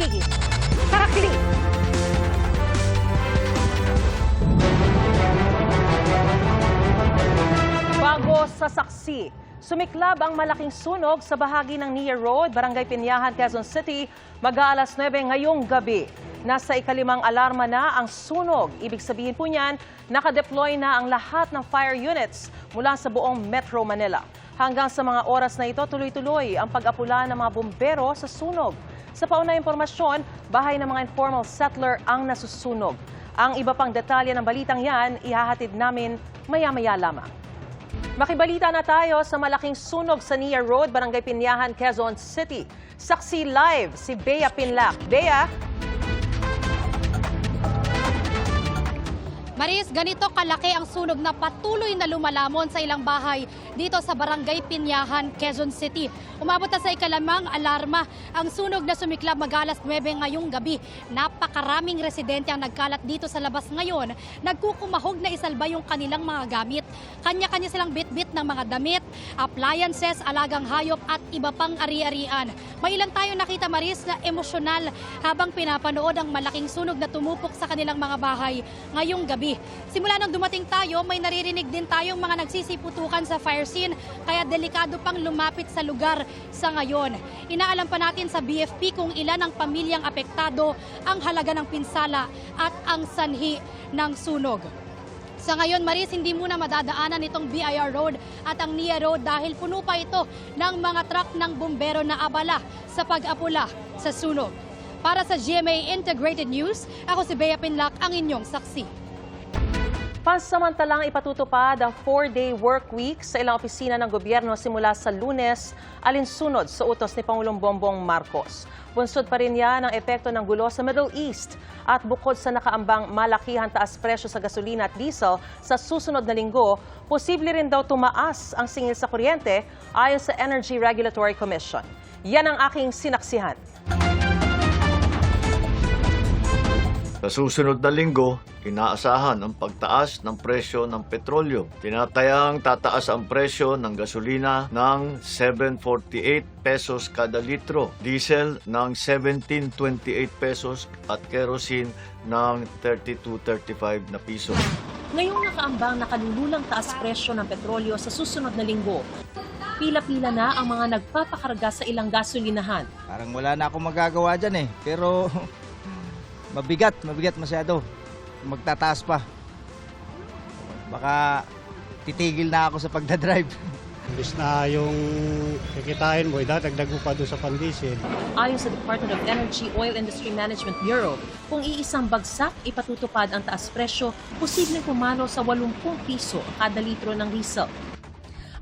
pagiging karakli. Bago sa saksi, sumiklab ang malaking sunog sa bahagi ng Nia Road, Barangay Pinyahan, Quezon City, mag-aalas 9 ngayong gabi. Nasa ikalimang alarma na ang sunog. Ibig sabihin po niyan, nakadeploy na ang lahat ng fire units mula sa buong Metro Manila. Hanggang sa mga oras na ito, tuloy-tuloy ang pag-apula ng mga bumbero sa sunog. Sa paunang impormasyon, bahay ng mga informal settler ang nasusunog. Ang iba pang detalye ng balitang yan, ihahatid namin maya-maya lamang. Makibalita na tayo sa malaking sunog sa Nia Road, Barangay Pinyahan, Quezon City. Saksi live si Bea Pinlac. Bea? Maris, ganito kalaki ang sunog na patuloy na lumalamon sa ilang bahay dito sa Barangay Pinyahan, Quezon City. Umabot na sa ikalimang alarma ang sunog na sumiklab mag-alas 9 ngayong gabi. Napakaraming residente ang nagkalat dito sa labas ngayon. Nagkukumahog na isalba yung kanilang mga gamit. Kanya-kanya silang bit-bit ng mga damit, appliances, alagang hayop at iba pang ari-arian. May ilan tayo nakita, Maris, na emosyonal habang pinapanood ang malaking sunog na tumupok sa kanilang mga bahay ngayong gabi. Simula nang dumating tayo, may naririnig din tayong mga nagsisiputukan sa fire scene, kaya delikado pang lumapit sa lugar sa ngayon. Inaalam pa natin sa BFP kung ilan ang pamilyang apektado, ang halaga ng pinsala at ang sanhi ng sunog. Sa ngayon, Maris, hindi muna madadaanan itong BIR Road at ang Nia Road dahil puno pa ito ng mga truck ng bumbero na abala sa pag-apula sa sunog. Para sa GMA Integrated News, ako si Bea Pinlac, ang inyong saksi. Pansamantalang ipatutupad ang 4-day work week sa ilang opisina ng gobyerno simula sa Lunes, alinsunod sa utos ni Pangulong Bongbong Marcos. Bunsod pa rin yan ang epekto ng gulo sa Middle East at bukod sa nakaambang malakihan taas presyo sa gasolina at diesel sa susunod na linggo, posible rin daw tumaas ang singil sa kuryente ayon sa Energy Regulatory Commission. Yan ang aking sinaksihan. Sa susunod na linggo, inaasahan ang pagtaas ng presyo ng petrolyo. Tinatayang tataas ang presyo ng gasolina ng 7.48 pesos kada litro, diesel ng 17.28 pesos at kerosene ng 32.35 na piso. Ngayong nakaambang nakalululang taas presyo ng petrolyo sa susunod na linggo, pila-pila na ang mga nagpapakarga sa ilang gasolinahan. Parang wala na akong magagawa dyan pero mabigat masyado. Magtataas pa. Baka titigil na ako sa pagdadrive. Imbis na yung kikitain mo, idadagdag mo pa doon sa pandiesel. Ayon sa Department of Energy Oil Industry Management Bureau, kung iisang bagsak ipatutupad ang taas presyo, posibleng pumalo sa 80 piso kada litro ng diesel.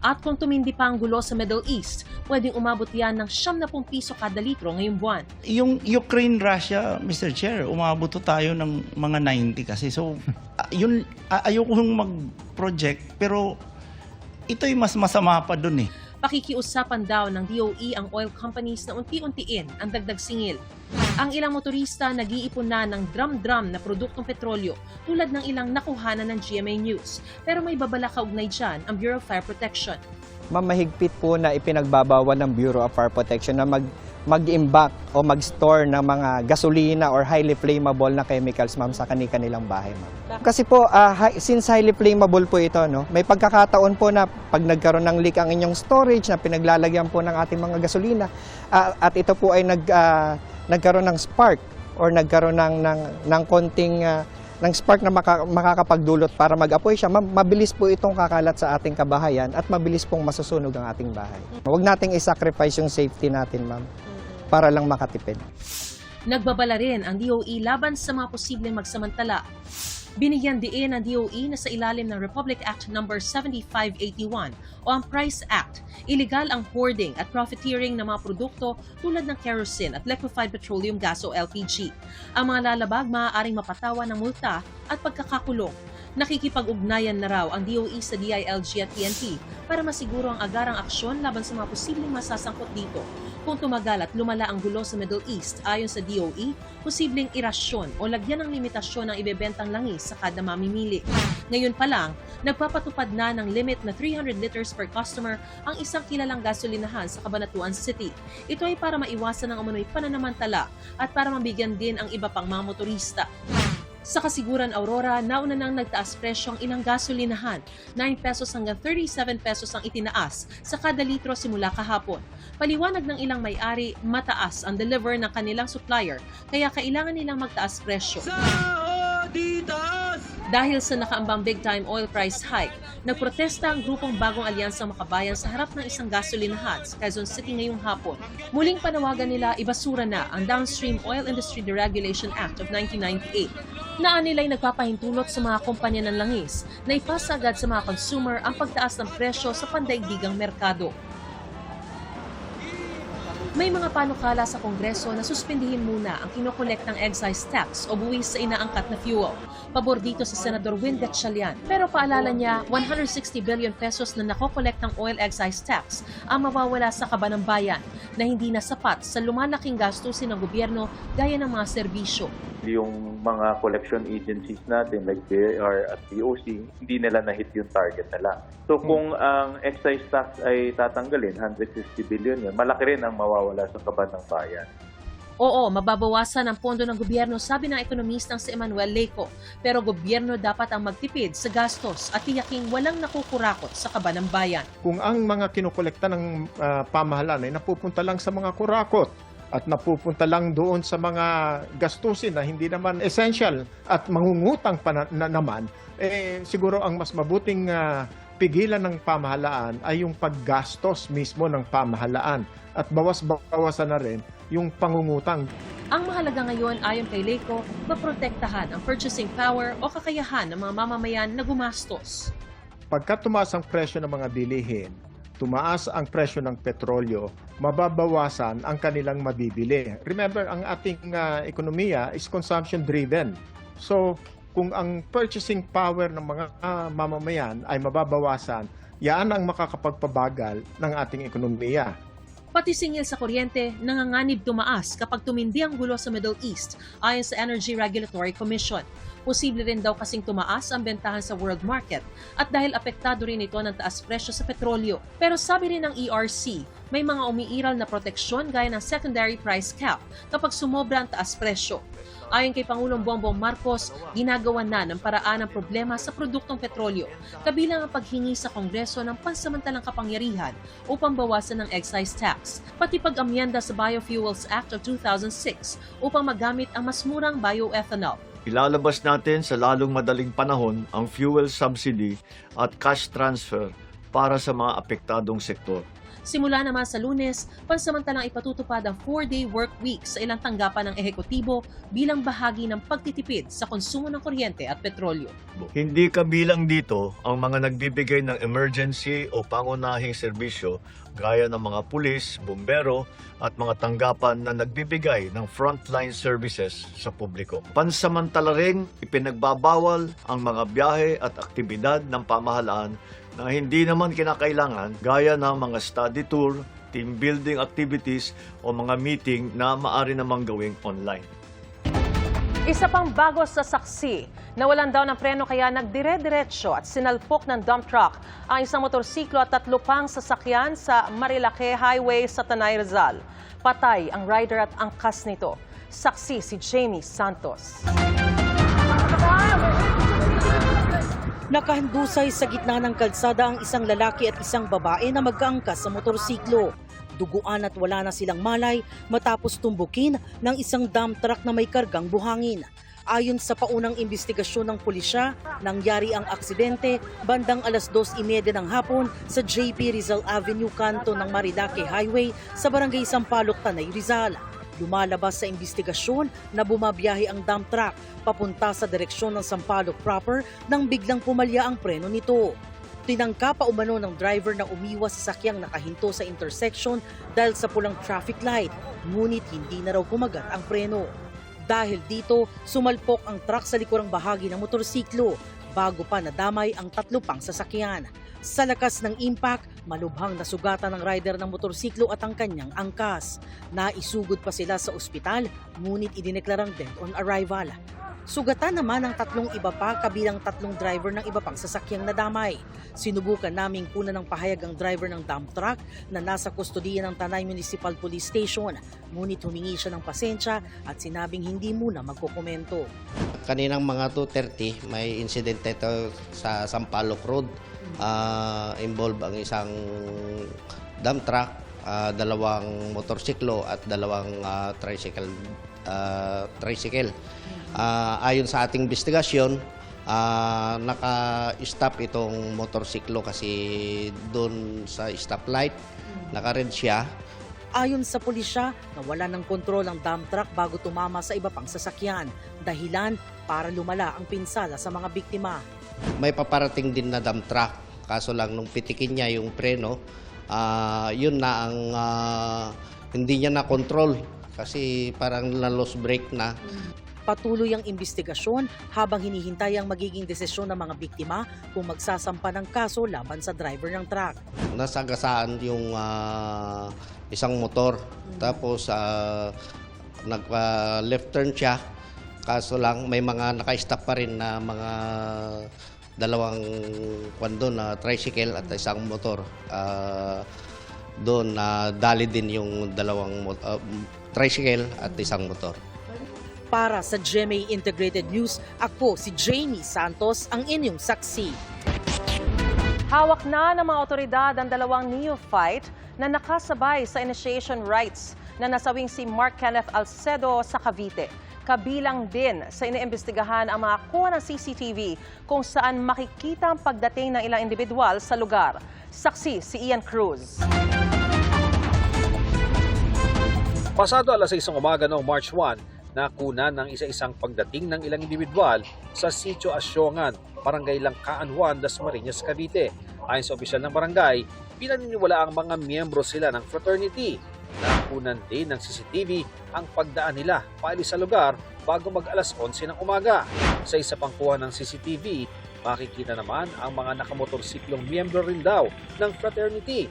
At kung tumindi pa ang gulo sa Middle East, pwedeng umabot yan ng 70 piso kada litro ngayong buwan. Yung Ukraine-Russia, Mr. Chair, umabot tayo ng mga 90 kasi. So, yun, ayokong mag-project, pero ito'y mas masama pa dun eh. Pakikiusapan daw ng DOE ang oil companies na unti-untiin ang dagdag singil. Ang ilang motorista nag-iipon na ng drum-drum na produktong petrolyo tulad ng ilang nakuhanan ng GMA News. Pero may babala kaugnay dyan ang Bureau of Fire Protection. Mamahigpit po na ipinagbabawal ng Bureau of Fire Protection na mag-imbak o mag-store ng mga gasolina or highly flammable na chemicals, ma'am, sa kanilang bahay, ma'am. Kasi po, since highly flammable po ito, may pagkakataon po na pag nagkaroon ng leak ang inyong storage na pinaglalagyan po ng ating mga gasolina at ito po ay nagkaroon ng spark or nagkaroon ng konting ng spark na makakapagdulot para mag-apoy siya, mabilis po itong kakalat sa ating kabahayan at mabilis pong masusunog ang ating bahay. Huwag nating i-sacrifice yung safety natin, ma'am, para lang makatipid. Nagbabala rin ang DOE laban sa mga posibleng magsamantala. Binigyan diin ng DOE na sa ilalim ng Republic Act No. 7581 o ang Price Act, illegal ang hoarding at profiteering ng mga produkto tulad ng kerosene at liquefied petroleum gas o LPG. Ang mga lalabag maaaring mapatawa ng multa at pagkakakulong. Nakikipag-ugnayan na raw ang DOE sa DILG at PNP para masiguro ang agarang aksyon laban sa mga posibleng masasangkot dito. Kung tumagal at lumala ang gulo sa Middle East, ayon sa DOE, posibleng irasyon o lagyan ng limitasyon ang ibebentang langis sa kada mamimili. Ngayon pa lang, nagpapatupad na ng limit na 300 liters per customer ang isang kilalang gasolinahan sa Cabanatuan City. Ito ay para maiwasan ang umano'y pananamantala at para mabigyan din ang iba pang mga motorista. Sa Kasiguran, Aurora, nauna nang nagtaas presyo ang ilang gasolinahan. 9 pesos hanggang 37 pesos ang itinaas sa kada litro simula kahapon. Paliwanag ng ilang may-ari, mataas ang deliver ng kanilang supplier, kaya kailangan nilang magtaas presyo. Dahil sa nakaambang big-time oil price hike, nagprotesta ang grupong Bagong Alyansang Makabayan sa harap ng isang gasolinahan sa Quezon City ngayong hapon. Muling panawagan nila ibasura na ang Downstream Oil Industry Deregulation Act of 1998. Naan nila'y nagpapahintulot sa mga kumpanya ng langis na ipasa agad sa mga consumer ang pagtaas ng presyo sa pandaigdigang merkado. May mga panukala sa Kongreso na suspindihin muna ang kinokolektang excise tax o buwis sa inaangkat na fuel. Pabor dito si Senador Win Gatchalian. Pero paalala niya, 160 billion pesos na nakokolektang oil excise tax ang mawawala sa kaban ng bayan na hindi na sapat sa lumalaking gastusin ng gobyerno gaya ng mga serbisyo. Yung mga collection agencies natin like BIR at DOC, hindi nila na-hit yung target nila. So kung ang excise tax ay tatanggalin, 160 billion yun, malaki rin ang mawawala sa kaban ng bayan. Oo, mababawasan ang pondo ng gobyerno, sabi ng ekonomistang si Emmanuel Leco. Pero gobyerno dapat ang magtipid sa gastos at tiyaking walang nakukurakot sa kaban ng bayan. Kung ang mga kinukolekta ng pamahalaan ay napupunta lang sa mga kurakot at napupunta lang doon sa mga gastusin na hindi naman essential at mangungutang pa naman, siguro ang mas mabuting pigilan ng pamahalaan ay yung paggastos mismo ng pamahalaan at bawas-bawasan na rin yung pangungutang. Ang mahalaga ngayon ayon kay Leco, maprotektahan ang purchasing power o kakayahan ng mga mamamayan na gumastos. Pagka tumaas ang presyo ng mga bilihin, tumaas ang presyo ng petrolyo, mababawasan ang kanilang mabibili. Remember, ang ating ekonomiya is consumption-driven. So, kung ang purchasing power ng mga mamamayan ay mababawasan, yan ang makakapagpabagal ng ating ekonomiya. Pati singil sa kuryente, nanganganib tumaas kapag tumindi ang gulo sa Middle East ayon sa Energy Regulatory Commission. Posible rin daw kasing tumaas ang bentahan sa world market at dahil apektado rin ito ng taas presyo sa petrolyo. Pero sabi rin ng ERC, may mga umiiral na proteksyon gaya ng secondary price cap kapag sumobra ang taas presyo. Ayon kay Pangulong Bongbong Marcos, ginagawa na ng paraan ang problema sa produktong petrolyo, kabilang ang paghingi sa Kongreso ng pansamantalang kapangyarihan upang bawasan ng excise tax, pati pag-amyenda sa Biofuels Act of 2006 upang magamit ang mas murang bioethanol. Ilalabas natin sa lalong madaling panahon ang fuel subsidy at cash transfer para sa mga apektadong sektor. Simula naman sa Lunes, pansamantalang ipatutupad ang 4-day work week sa ilang tanggapan ng ehekutibo bilang bahagi ng pagtitipid sa konsumo ng kuryente at petrolyo. Hindi kabilang dito ang mga nagbibigay ng emergency o pangunahing serbisyo gaya ng mga pulis, bumbero at mga tanggapan na nagbibigay ng frontline services sa publiko. Pansamantala rin ipinagbabawal ang mga biyahe at aktibidad ng pamahalaan na hindi naman kinakailangan gaya ng mga study tour, team building activities o mga meeting na maaari namang gawing online. Isa pang bago sa saksi, nawalan daw ng preno kaya nagdire-diretso at sinalpok ng dump truck ang isang motorsiklo at 3 pang sasakyan sa Marilake Highway sa Tanay Rizal. Patay ang rider at angkas nito. Saksi si Jamie Santos. Nakahandusay sa gitna ng kalsada ang isang lalaki at isang babae na magkaangkas sa motorsiklo. Duguan at wala na silang malay matapos tumbukin ng isang dump truck na may kargang buhangin. Ayon sa paunang investigasyon ng pulisya, nangyari ang aksidente bandang 2:30 ng hapon sa JP Rizal Avenue kanto ng Marilake Highway sa Barangay Sampaloc, Tanay Rizal. Lumalabas sa investigasyon na bumabiyahe ang dump truck papunta sa direksyon ng Sampaloc proper nang biglang pumalya ang preno nito. Tinangka pa umano ng driver na umiwas sa sakyang nakahinto sa intersection dahil sa pulang traffic light, ngunit hindi na raw kumagat ang preno. Dahil dito, sumalpok ang truck sa likurang bahagi ng motorsiklo bago pa nadamay ang 3 pang sasakyan. Sa lakas ng impact, malubhang nasugatan ng rider ng motorsiklo at ang kanyang angkas. Naisugod pa sila sa ospital, ngunit idineklarang dead on arrival. Sugatan naman ang 3 iba pa kabilang 3 driver ng iba pang sasakyang nadamay. Sinubukan naming kunan ng pahayag ang driver ng dump truck na nasa kustodiya ng Tanay Municipal Police Station. Ngunit humingi siya ng pasensya at sinabing hindi muna magkokomento. Kaninang mga 2:30 may incident ito sa Sampaloc Road. Involve ang isang dump truck, 2 motorsiklo at 2 tricycle. Ayon sa ating investigasyon, naka-stop itong motorsiklo kasi doon sa stoplight, naka-red siya. Ayon sa pulisya, nawala ng kontrol ang dump truck bago tumama sa iba pang sasakyan. Dahilan para lumala ang pinsala sa mga biktima. May paparating din na dump truck, kaso lang nung pitikin niya yung preno, yun na ang hindi niya na-control kasi parang na-lost brake na. Patuloy ang investigasyon habang hinihintay ang magiging desisyon ng mga biktima kung magsasampa ng kaso laban sa driver ng truck. Nasagasaan yung isang motor, tapos nag-left turn siya, kaso lang may mga naka-stop pa rin na mga 2 na tricycle at isang motor. Doon dali din yung 2 tricycle at isang motor. Para sa GMA Integrated News, ako si Jamie Santos, ang inyong saksi. Hawak na ng mga otoridad ang 2 neophyte na nakasabay sa initiation rites na nasawing si Mark Kenneth Alcedo sa Cavite. Kabilang din sa iniimbestigahan ang mga kuha ng CCTV kung saan makikita ang pagdating ng ilang individual sa lugar. Saksi si Ian Cruz. Pasado alas 6 ng umaga noong March 1, nakunan ng isa-isang pagdating ng ilang individual sa Sitio Asyongan, Barangay Langkaan 1, Dasmariñas, Cavite. Ayon sa opisyal ng barangay, pinaniniwala ang mga miyembro sila ng fraternity. Nakunan din ng CCTV ang pagdaan nila paalis sa lugar bago mag-alas 11 ng umaga. Sa isa pang kuha ng CCTV, makikita naman ang mga nakamotorsiklong miyembro rin daw ng fraternity.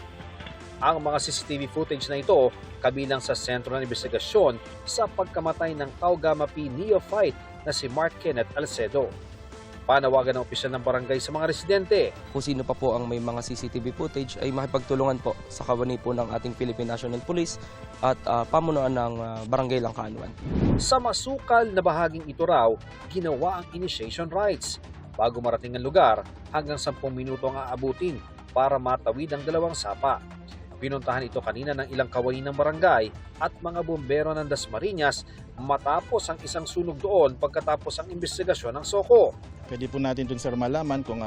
Ang mga CCTV footage na ito kabilang sa sentro ng investigasyon sa pagkamatay ng Tau Gamma Pi neophyte na si Mark Kenneth Alcedo. Panawagan ng opisyal ng barangay sa mga residente. Kung sino pa po ang may mga CCTV footage ay makipagtulungan po sa kawani po ng ating Philippine National Police at pamunuan ng Barangay Langkaan 1. Sa masukal na bahaging ito raw, ginawa ang initiation rites. Bago marating ang lugar, hanggang 10 minuto ang aabutin para matawid ang 2 sapa. Pinuntahan ito kanina ng ilang kawani ng barangay at mga bumbero ng Dasmariñas matapos ang isang sunog doon pagkatapos ang investigasyon ng SOCO. Pwede po natin dun sir malaman kung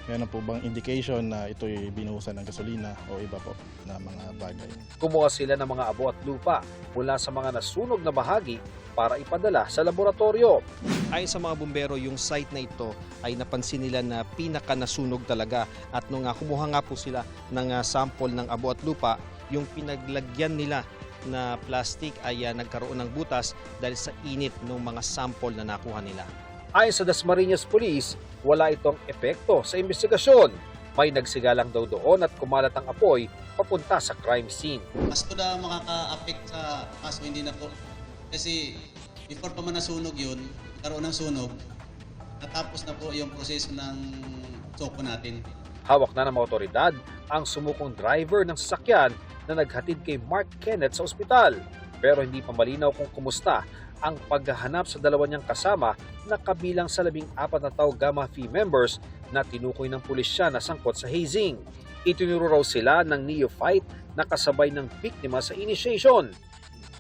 meron po bang indication na ito'y binuhusan ng gasolina o iba po na mga bagay. Kumuha sila ng mga abo at lupa mula sa mga nasunog na bahagi para ipadala sa laboratorio. Ayon sa mga bumbero, yung site na ito ay napansin nila na pinaka nasunog talaga at nung kumuha nga po sila ng sample ng abo at lupa, yung pinaglagyan nila na plastic ay nagkaroon ng butas dahil sa init ng mga sample na nakuha nila. Ayon sa Dasmariñas Police, wala itong epekto sa investigasyon. May nagsigalang daw doon at kumalat ang apoy papunta sa crime scene. Mas po na makaka-affect sa kaso, hindi na po. Kasi before pa man nasunog yun, karoon ng sunog, natapos na po yung proseso ng SOCO natin. Hawak na ng mga otoridad ang sumukong driver ng sasakyan na naghatid kay Mark Kenneth sa ospital. Pero hindi pa malinaw kung kumusta ang paghahanap sa 2 niyang kasama na kabilang sa 14 na Tau Gamma Phi members na tinukoy ng pulisya na sangkot sa hazing. Itinuro raw sila ng neophyte na kasabay ng biktima sa initiation.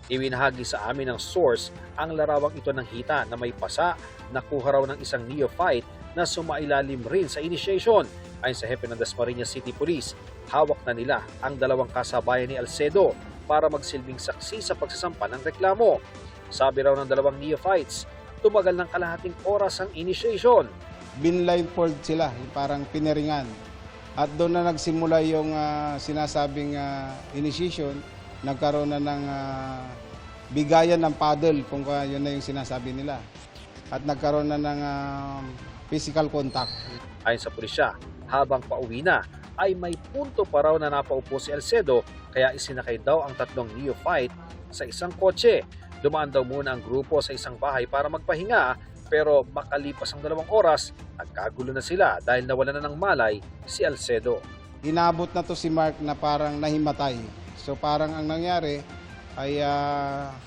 Iwinahagi sa amin ng source ang larawang ito ng hita na may pasa na kuha raw ng isang neophyte na sumailalim rin sa initiation. Ayon sa hepe ng Dasmariñas City Police, hawak na nila ang 2 kasabayan ni Alcedo para magsilbing saksi sa pagsasampa ng reklamo. Sabi raw ng 2 neophytes, tumagal ng kalahating oras ang initiation. Binblindfold sila, parang pineringan. At doon na nagsimula yung sinasabing initiation, nagkaroon na ng bigayan ng paddle, kung yun na yung sinasabi nila. At nagkaroon na ng physical contact. Ayon sa pulisya, habang pauwi na, ay may punto pa raw na napaupo si Alcedo, kaya isinakay daw ang 3 neophyte sa isang kotse. Dumaan daw muna ang grupo sa isang bahay para magpahinga, pero makalipas ang 2 oras, nagkagulo na sila dahil nawala na ng malay si Alcedo. Inabot na to si Mark na parang nahimatay. So parang ang nangyari ay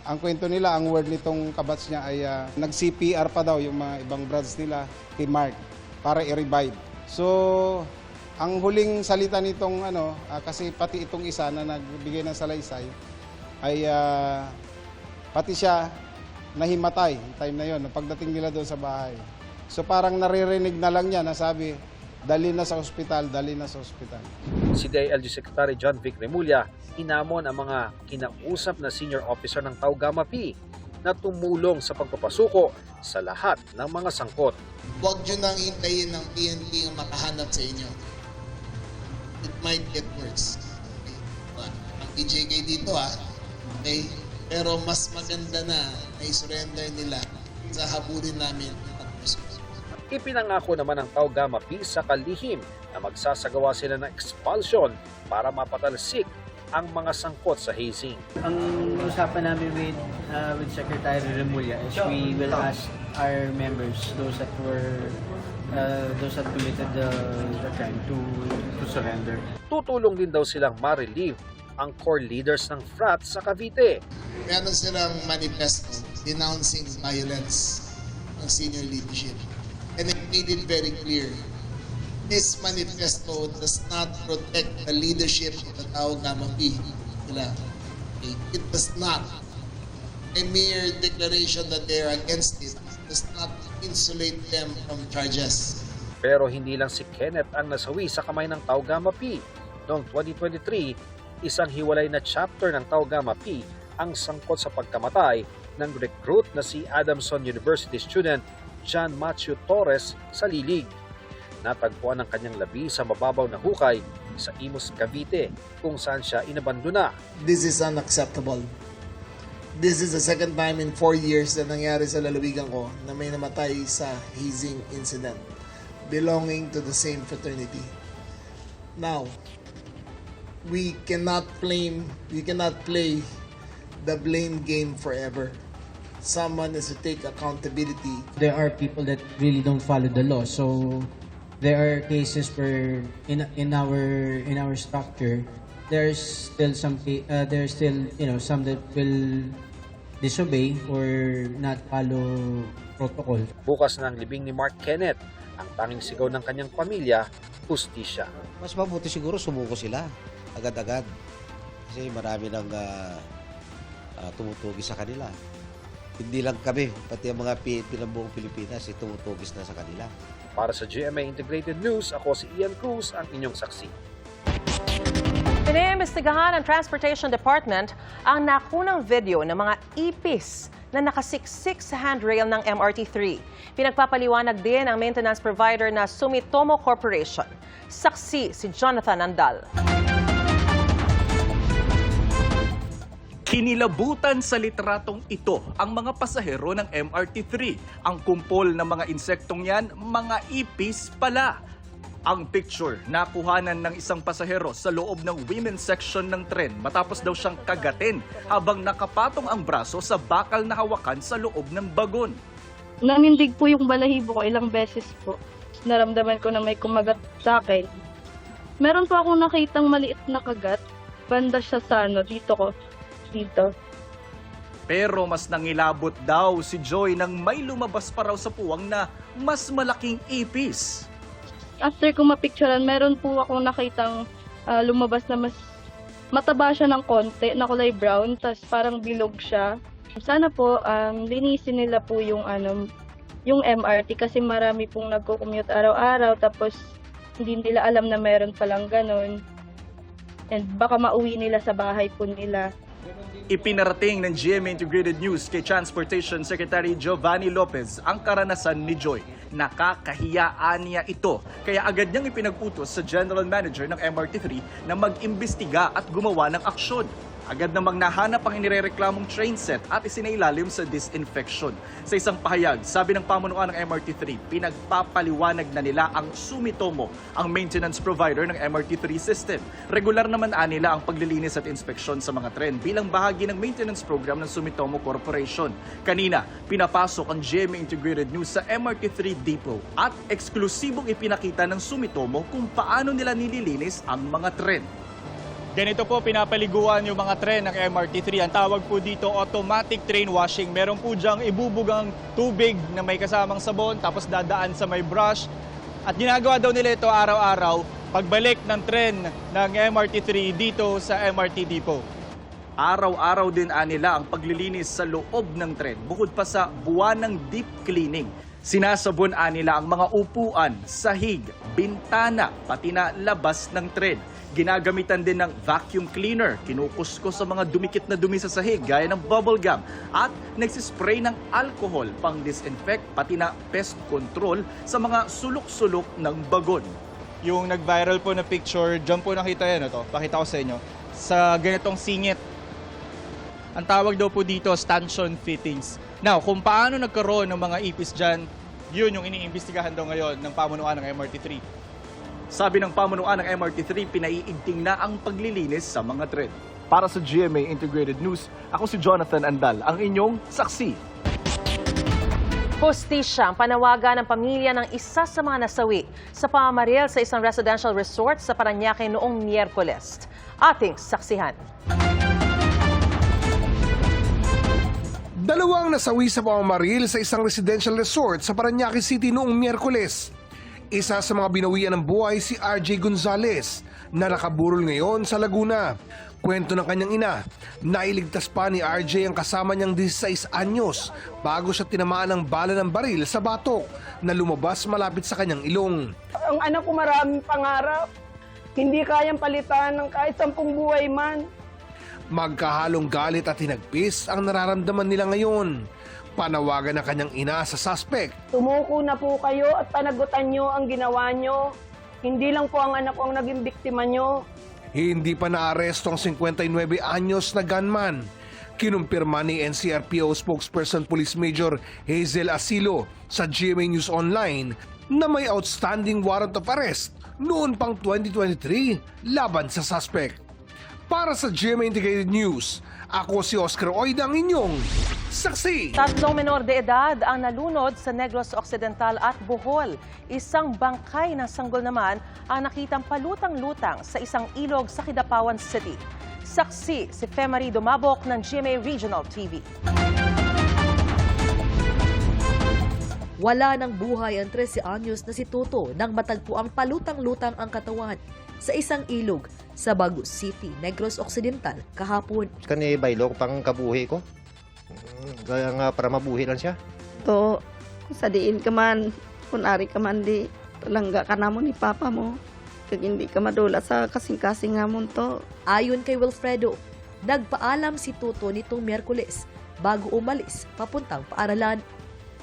ang kwento nila, ang word nitong kabats niya ay nag-CPR pa daw yung mga ibang brads nila kay Mark para i-revive. So ang huling salita nitong kasi pati itong isa na nagbigay ng salaysay ay pati siya nahimatay time na yon pagdating nila doon sa bahay. So parang naririnig na lang niya na sabi, dali na sa ospital, dali na sa ospital. Si DILG Secretary John Vic Remulla inamon ang mga kinausap na senior officer ng Tau-Gamma P na tumulong sa pagpapasuko sa lahat ng mga sangkot. Huwag nyo nang hintayin ng PNP ang makahanap sa inyo. It might get worse. Okay. Ang PJK dito okay? Pero mas maganda na i-surrender nila sa habulin namin ng pagpasok. Ipinangako naman ng Tau-Gamma P sa kalihim na magsasagawa sila ng expulsion para mapatalsik ang mga sangkot sa hazing. Ang usapan namin with Secretary Remulla is we will ask our members, those that committed the crime to surrender. Tutulong din daw silang ma-relieve ang core leaders ng frat sa Cavite. Meron silang manifesto denouncing violence ng senior leadership. And it made it very clear, this manifesto does not protect the leadership of the Tau-Gamma P. It does not. A mere declaration that they are against it does not insulate them from charges. Pero hindi lang si Kenneth ang nasawi sa kamay ng Tau-Gamma P. Noong 2023, isang hiwalay na chapter ng Tau-Gamma P ang sangkot sa pagkamatay ng recruit na si Adamson University student John Matthew Torres sa Lilig. Natagpuan ang kanyang labi sa mababaw na hukay sa Imus, Cavite, kung saan siya inabandona. This is unacceptable. This is the second time in 4 years na nangyari sa lalawigan ko na may namatay sa hazing incident belonging to the same fraternity. Now, we cannot play the blame game forever. Someone has to take accountability. There are people that really don't follow the law, so there are cases where in our structure there's still some some that will disobey or not follow protocol. Bukas na ang libing ni Mark Kenneth. Ang tanging sigaw ng kanyang pamilya, hustisya. Mas mabuti siguro sumuko sila agad-agad. Kasi marami nang tumutugis sa kanila. Hindi lang kami, pati ang mga PNP ng buong Pilipinas tumutugis na sa kanila. Para sa GMA Integrated News, ako si Ian Cruz, ang inyong saksi. Iniimbestigahan ng Transportation Department ang nakunang video ng mga ipis na nakasiksik sa handrail ng MRT-3. Pinagpapaliwanag din ang maintenance provider na Sumitomo Corporation. Saksi si Jonathan Andal. Kinilabutan sa litratong ito ang mga pasahero ng MRT-3. Ang kumpol ng mga insektong yan, mga ipis pala. Ang picture, nakuhanan ng isang pasahero sa loob ng women's section ng tren matapos daw siyang kagatin habang nakapatong ang braso sa bakal na hawakan sa loob ng bagon. Nanindig po yung balahibo ko ilang beses po. Naramdaman ko na may kumagat sa akin. Meron po akong nakitang maliit na kagat. Banda siya sa dito. Pero mas nangilabot daw si Joy nang may lumabas pa raw sa puwang na mas malaking ipis. After ko mapicturean, meron po akong nakitang lumabas na mas mataba siya ng konti, na kulay brown, tas parang bilog siya. Sana po linisin nila po yung MRT kasi marami pong nagko-commute araw-araw tapos hindi nila alam na meron palang ganun. And baka mauwi nila sa bahay po nila. Ipinarating ng GMA Integrated News kay Transportation Secretary Giovanni Lopez ang karanasan ni Joy. Nakakahiyaan niya ito, kaya agad niyang ipinag-utos sa General Manager ng MRT-3 na mag-imbestiga at gumawa ng aksyon. Agad namang nahanap ang inirereklamong train set at isinailalim sa disinfection. Sa isang pahayag, sabi ng pamunuan ng MRT3, pinagpapaliwanag na nila ang Sumitomo, ang maintenance provider ng MRT3 system. Regular naman nila ang paglilinis at inspeksyon sa mga tren bilang bahagi ng maintenance program ng Sumitomo Corporation. Kanina, pinapasok ang GMA Integrated News sa MRT3 Depot at eksklusibong ipinakita ng Sumitomo kung paano nila nililinis ang mga tren. Ganito po pinapaliguan yung mga tren ng MRT3. Ang tawag po dito automatic train washing. Meron po diyang ibubugang tubig na may kasamang sabon tapos dadaan sa may brush. At ginagawa daw nila ito araw-araw pagbalik ng tren ng MRT3 dito sa MRT Depot. Araw-araw din nila ang paglilinis sa loob ng tren bukod pa sa buwan ng deep cleaning. Sinasabon nila ang mga upuan, sahig, bintana, pati na labas ng tren. Ginagamitan din ng vacuum cleaner, kinukuskos sa mga dumikit na dumi sa sahig gaya ng bubble gum at nagsispray ng alcohol pang disinfect pati na pest control sa mga sulok-sulok ng bagon. Yung nag-viral po na picture, dyan po nakita yan ito. Pakita ko sa inyo. Sa ganitong singit. Ang tawag daw po dito, stanchion fittings. Now, kung paano nagkaroon ng mga ipis dyan, yun yung iniimbestigahan daw ngayon ng pamunuan ng MRT3. Sabi ng pamunuan ng MRT3, pinaiigting na ang paglilinis sa mga tren. Para sa GMA Integrated News, ako si Jonathan Andal, ang inyong saksi. Hustisya ang panawagan ng pamilya ng isa sa mga nasawi sa pamamaril sa isang residential resort sa Parañaque noong Miyerkules. Ating saksihan. Dalawang nasawi sa pamamaril sa isang residential resort sa Parañaque City noong Miyerkules. Isa sa mga binawian ng buhay si RJ Gonzales na nakaburol ngayon sa Laguna. Kwento ng kanyang ina, nailigtas pa ni RJ ang kasama niyang 16 anyos bago siya tinamaan ng bala ng baril sa batok na lumabas malapit sa kanyang ilong. Ang anak ko maraming pangarap, hindi kayang palitan ng kahit 10 buhay man. Magkahalong galit at hinagpis ang nararamdaman nila ngayon. Panawagan ng kanyang ina sa suspect. Tumuko na po kayo at panagutan nyo ang ginawa nyo. Hindi lang po ang anak ko ang naging biktima nyo. Hindi pa naaresto ang 59 anyos na gunman. Kinumpirma ni NCRPO spokesperson Police Major Hazel Asilo sa GMA News Online na may outstanding warrant of arrest noon pang 2023 laban sa suspect. Para sa GMA Integrated News, ako si Oscar Oida, ang inyong saksi. 3 menor de edad ang nalunod sa Negros Occidental at Bohol. Isang bangkay ng sanggol naman ang nakitang palutang-lutang sa isang ilog sa Kidapawan City. Saksi si Femari Dumabok ng GMA Regional TV. Wala ng buhay ang 13 anyos na si Tuto nang matagpuang palutang-lutang ang katawan sa isang ilog sa Baguio City, Negros Occidental kahapon. Kani baylong pang kabuhi ko. Kaya nga para mabuhi lang siya. To, sa diin ka man, kunari ka man di, palangga ka na mo ni papa mo. Kag hindi ka madula sa kasing-kasing nga mo to. Ayon kay Wilfredo, nagpaalam si Tuto nitong Miyerkules bago umalis papuntang paaralan.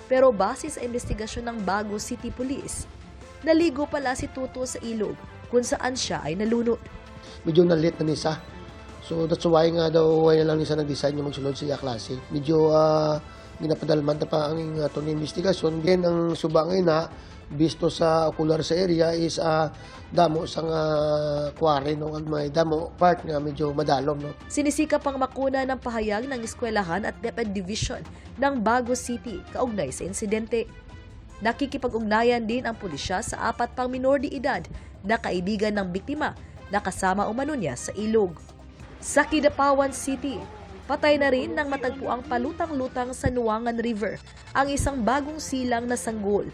Pero base sa investigasyon ng Baguio City Police, naligo pala si Tuto sa ilog kung saan siya ay nalunod. Medyo nalit na nisa. So that's why nga daw why na lang nisa nag-design yung magsulod sa iya klase. Medyo ginapadalman na pa ang itong investigasyon. Then ang subangay na bisto sa ocular sa area is damo sang quarry no may damo part nga medyo madalom no. Sinisikap pang makuna ng pahayag ng eskwelahan at DepEd Division ng Baguio City kaugnay sa insidente. Nakikipag-ugnayan din ang pulisya sa 4 pang minor de edad na kaibigan ng biktima na kasama umano niya sa ilog. Sa Kidapawan City, patay na rin nang matagpuang palutang-lutang sa Nuangan River ang isang bagong silang na sanggol.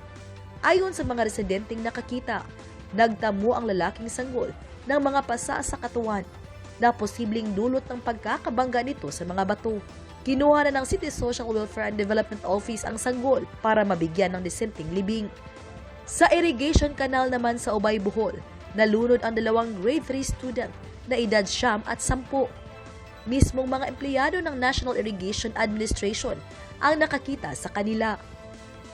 Ayon sa mga residenteng nakakita, nagtamo ang lalaking sanggol ng mga pasa sa katawan na posibleng dulot ng pagkakabangga nito sa mga bato. Kinuha na ng City Social Welfare and Development Office ang sanggol para mabigyan ng disenteng libing. Sa irrigation canal naman sa Ubay, Bohol, nalunod ang 2 grade 3 student na edad 9 at 10. Mismong mga empleyado ng National Irrigation Administration ang nakakita sa kanila.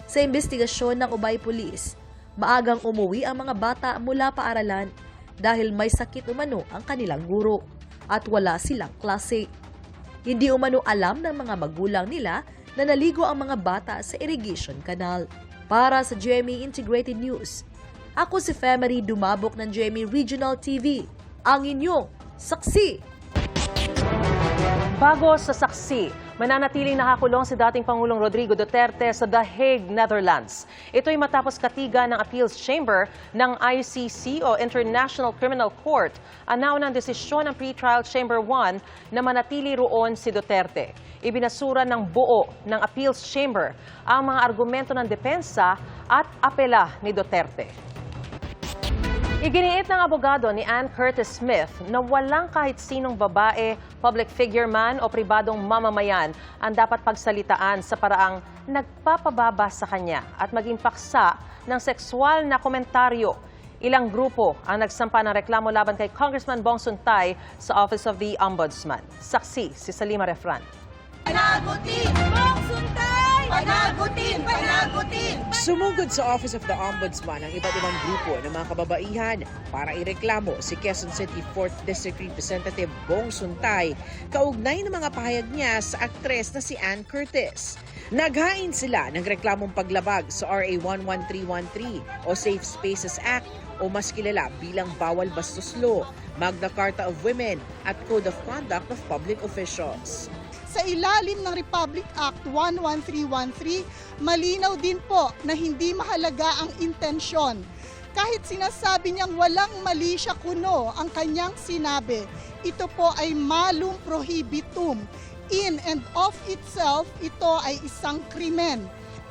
Sa investigasyon ng Ubay Police, maagang umuwi ang mga bata mula paaralan dahil may sakit umano ang kanilang guro. at wala silang klase. Hindi umano alam ng mga magulang nila na naligo ang mga bata sa irrigation canal. Para sa GMA Integrated News, ako si Femery Dumabok ng GMA Regional TV, ang inyong saksi. Bago sa saksi, mananatiling nakakulong si dating Pangulong Rodrigo Duterte sa The Hague, Netherlands. Ito'y matapos katigan ng Appeals Chamber ng ICC o International Criminal Court ang naunang desisyon ng Pretrial Chamber 1 na manatili roon si Duterte. Ibinasura ng buo ng Appeals Chamber ang mga argumento ng depensa at apela ni Duterte. Iginiit ng abogado ni Ann Curtis Smith na walang kahit sinong babae, public figure man o pribadong mamamayan ang dapat pagsalitaan sa paraang nagpapababa sa kanya at maging paksa ng sexual na komentaryo. Ilang grupo ang nagsampa ng reklamo laban kay Congressman Bong Suntay sa Office of the Ombudsman. Saksi si Salima Refran. Panagutin! Bong Suntay! Panagutin! Panagutin! Sumugod sa Office of the Ombudsman ang iba't ibang grupo ng mga kababaihan para ireklamo si Quezon City 4th District Representative Bong Suntay kaugnay ng mga pahayag niya sa aktres na si Ann Curtis. Naghain sila ng reklamong paglabag sa RA 11313 o Safe Spaces Act o mas kilala bilang Bawal Bastos Law, Magna Carta of Women at Code of Conduct of Public Officials. Sa ilalim ng Republic Act 11313, malinaw din po na hindi mahalaga ang intensyon. Kahit sinasabi niyang walang mali siya kuno ang kanyang sinabi, ito po ay malum prohibitum. In and of itself, ito ay isang krimen.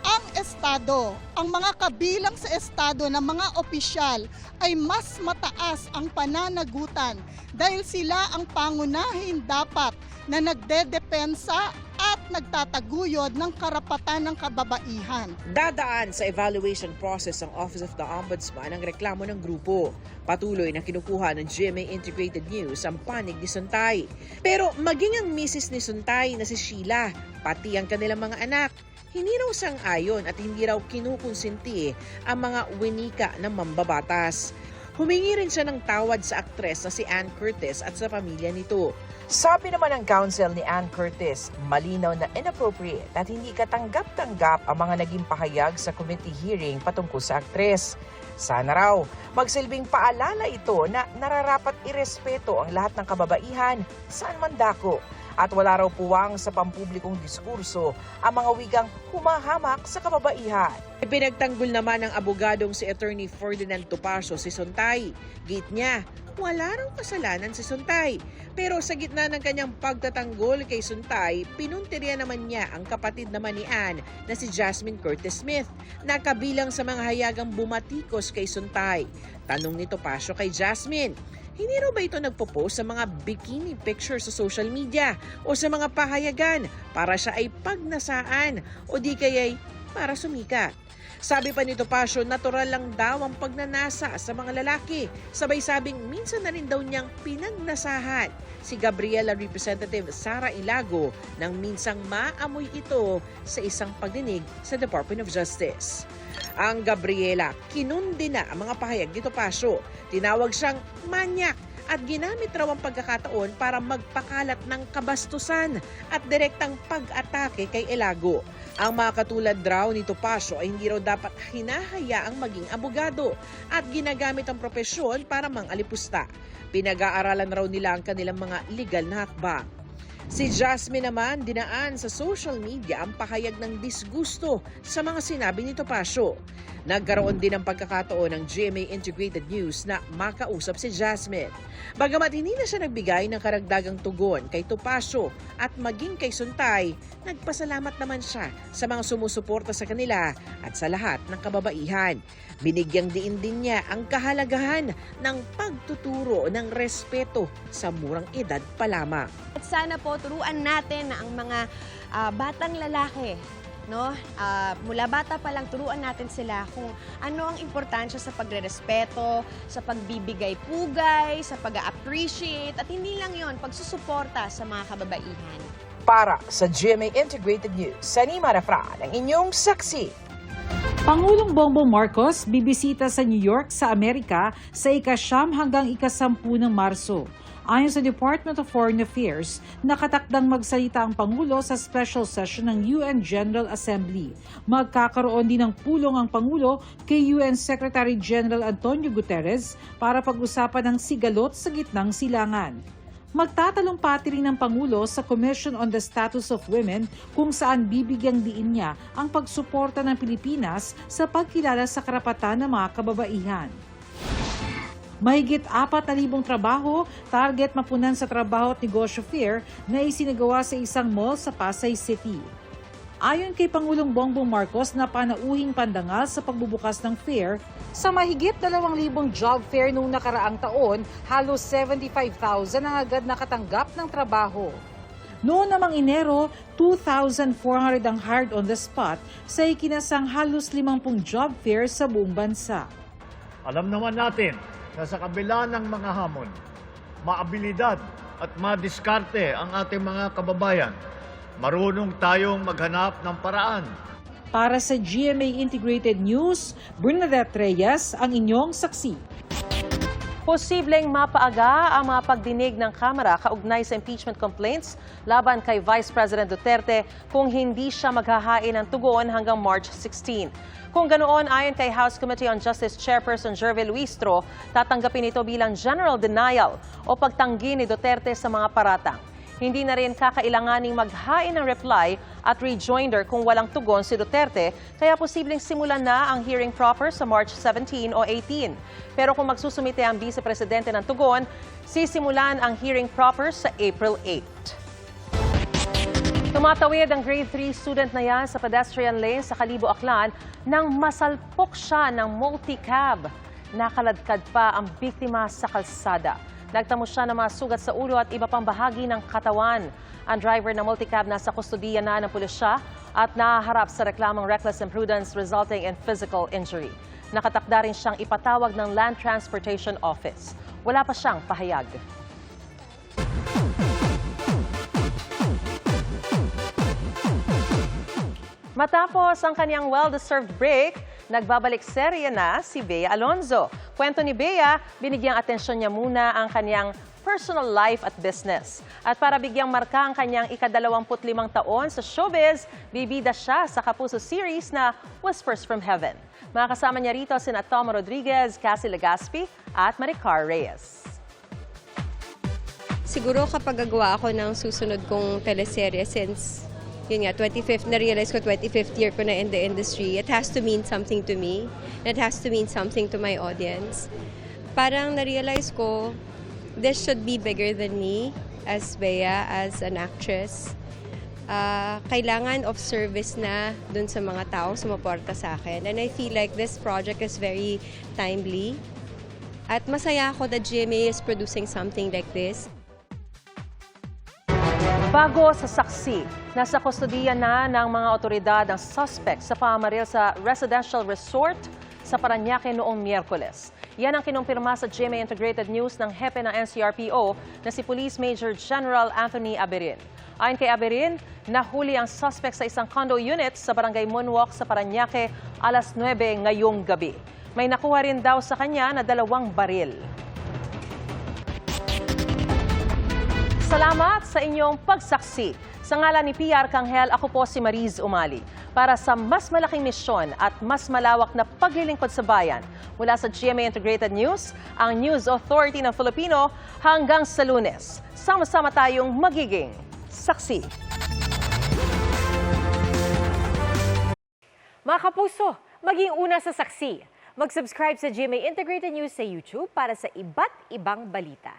Ang Estado, ang mga kabilang sa Estado ng mga opisyal ay mas mataas ang pananagutan dahil sila ang pangunahin dapat na nagdedepensa at nagtataguyod ng karapatan ng kababaihan. Dadaan sa evaluation process ang Office of the Ombudsman ang reklamo ng grupo. Patuloy na kinukuha ng GMA Integrated News ang panig ni Suntay. Pero maging ang misis ni Suntay na si Sheila, pati ang kanilang mga anak, hindi raw sang-ayon at hindi raw kinukonsinti ang mga winika ng mambabatas. Humingi rin siya ng tawad sa aktres na si Ann Curtis at sa pamilya nito. Sabi naman ng counsel ni Ann Curtis, malinaw na inappropriate at hindi katanggap-tanggap ang mga naging pahayag sa committee hearing patungkol sa aktres. Sana raw, magsilbing paalala ito na nararapat irespeto ang lahat ng kababaihan saan man dako at wala raw puwang sa pampublikong diskurso ang mga wikang humahamak sa kababaihan. Ipinagtanggol naman ng abogadong si Attorney Ferdinand Topacio si Suntay. Git niya, wala raw kasalanan si Suntay. Pero sa gitna ng kanyang pagtatanggol kay Suntay, pinuntirya naman niya ang kapatid naman ni Ann na si Jasmine Curtis Smith na kabilang sa mga hayagang bumatikos kay Suntay. Tanong ni Topacio kay Jasmine, hindi raw ba ito nagpo-post sa mga bikini pictures sa social media o sa mga pahayagan para siya ay pagnasaan o di kaya'y para sumikat? Sabi pa ni Topacio, natural lang daw ang pagnanasa sa mga lalaki. Sabay sabing minsan na rin daw niyang pinagnasahan si Gabriela Representative Sara Ilago nang minsang maamoy ito sa isang pagdinig sa Department of Justice. Ang Gabriela, kinundi na ang mga pahayag ni Topacio. Tinawag siyang manyak at ginamit raw ang pagkakataon para magpakalat ng kabastusan at direktang pag-atake kay Ilago. Ang mga katulad raw ni Topacio ay hindi raw dapat hinahayaang maging abogado at ginagamit ang propesyon para mangalipusta. Pinag-aaralan raw nila ang kanilang mga legal na hakbang. Si Jasmine naman dinaan sa social media ang pahayag ng disgusto sa mga sinabi ni Topacio. Nagkaroon din ng pagkakataon ng GMA Integrated News na makausap si Jasmine. Bagamat hindi na siya nagbigay ng karagdagang tugon kay Topacio at maging kay Suntay, nagpasalamat naman siya sa mga sumusuporta sa kanila at sa lahat ng kababaihan. Binigyang diin din niya ang kahalagahan ng pagtuturo ng respeto sa murang edad pa lamang. At sana po turuan natin ang mga batang lalaki, no? Mula bata pa lang turuan natin sila kung ano ang importansya sa pagrerespeto, sa pagbibigay pugay, sa pag-appreciate at hindi lang 'yon, pagsusuporta sa mga kababaihan. Para sa GMA Integrated News, Salima Refran, ang inyong saksi. Pangulong Bongbong Marcos bibisita sa New York sa Amerika sa ika-9 hanggang ika-10 ng Marso. Ayon sa Department of Foreign Affairs, nakatakdang magsalita ang Pangulo sa special session ng UN General Assembly. Magkakaroon din ng pulong ang Pangulo kay UN Secretary General Antonio Guterres para pag-usapan ng sigalot sa gitnang silangan. Magtatalumpati rin ng Pangulo sa Commission on the Status of Women kung saan bibigyang diin niya ang pagsuporta ng Pilipinas sa pagkilala sa karapatan ng mga kababaihan. Mahigit 4,000 trabaho, target mapunan sa trabaho at negosyo fair na isinagawa sa isang mall sa Pasay City. Ayon kay Pangulong Bongbong Marcos na panauhing pandangal sa pagbubukas ng fair, sa mahigit 2,000 job fair noong nakaraang taon, halos 75,000 ang agad nakatanggap ng trabaho. Noon namang Enero, 2,400 ang hired on the spot sa ikinasang halos 50 job fair sa buong bansa. Alam naman natin na sa kabila ng mga hamon, maabilidad at madiskarte ang ating mga kababayan. Marunong tayong maghanap ng paraan. Para sa GMA Integrated News, Bernadette Reyes ang inyong saksi. Posibleng mapaaga ang mga pagdinig ng Kamara kaugnay sa impeachment complaints laban kay Vice President Duterte kung hindi siya maghahain ng tugon hanggang March 16. Kung ganoon, ayon kay House Committee on Justice Chairperson Jervil Luistro, tatanggapin ito bilang general denial o pagtanggi ni Duterte sa mga paratang. Hindi na rin kakailanganing maghain ng reply at rejoinder kung walang tugon si Duterte, kaya posibleng simulan na ang hearing proper sa March 17 o 18. Pero kung magsusumite ang Vice Presidente ng tugon, sisimulan ang hearing proper sa April 8. Tumatawid ang grade 3 student na yan sa pedestrian lane sa Kalibo, Aklan nang masalpok siya ng multicab. Nakaladkad pa ang biktima sa kalsada. Nagtamo siya ng mga sugat sa ulo at iba pang bahagi ng katawan. Ang driver ng multicab nasa kustodiya na ng pulisya at nahaharap sa reklamong reckless imprudence resulting in physical injury. Nakatakda rin siyang ipatawag ng Land Transportation Office. Wala pa siyang pahayag. Matapos ang kanyang well-deserved break, nagbabalik serye na si Bea Alonzo. Kwento ni Bea, binigyang atensyon niya muna ang kanyang personal life at business. At para bigyang marka ang kanyang ika-25 taon sa showbiz, bibida siya sa Kapuso series na Whispers from Heaven. Makakasama niya rito sina Tom Rodriguez, Cassie Legaspi at Maricar Reyes. Siguro kapag gagawa ako ng susunod kong teleserye since yun nga, na-realize ko 25th year ko na in the industry, it has to mean something to me. It has to mean something to my audience. Parang na-realize ko, this should be bigger than me as Bea, as an actress. Kailangan of service na dun sa mga taong sumuporta sa akin. And I feel like this project is very timely. At masaya ako that GMA is producing something like this. Bago sa saksi, nasa kustodiya na ng mga otoridad ang suspect sa pamamaril sa residential resort sa Parañaque noong Miyerkules. Yan ang kinumpirma sa GMA Integrated News ng hepe ng NCRPO na si Police Major General Anthony Aberin. Ayon kay Aberin, nahuli ang suspect sa isang condo unit sa Barangay Moonwalk sa Parañaque alas 9 ngayong gabi. May nakuha rin daw sa kanya na 2 baril. Salamat sa inyong pagsaksi. Sa ngalan ni PR Kanghel, ako po si Mariz Umali. Para sa mas malaking misyon at mas malawak na paglilingkod sa bayan, mula sa GMA Integrated News, ang News Authority ng Filipino, hanggang sa Lunes. Sama-sama tayong magiging saksi. Mga kapuso, maging una sa saksi. Mag-subscribe sa GMA Integrated News sa YouTube para sa iba't ibang balita.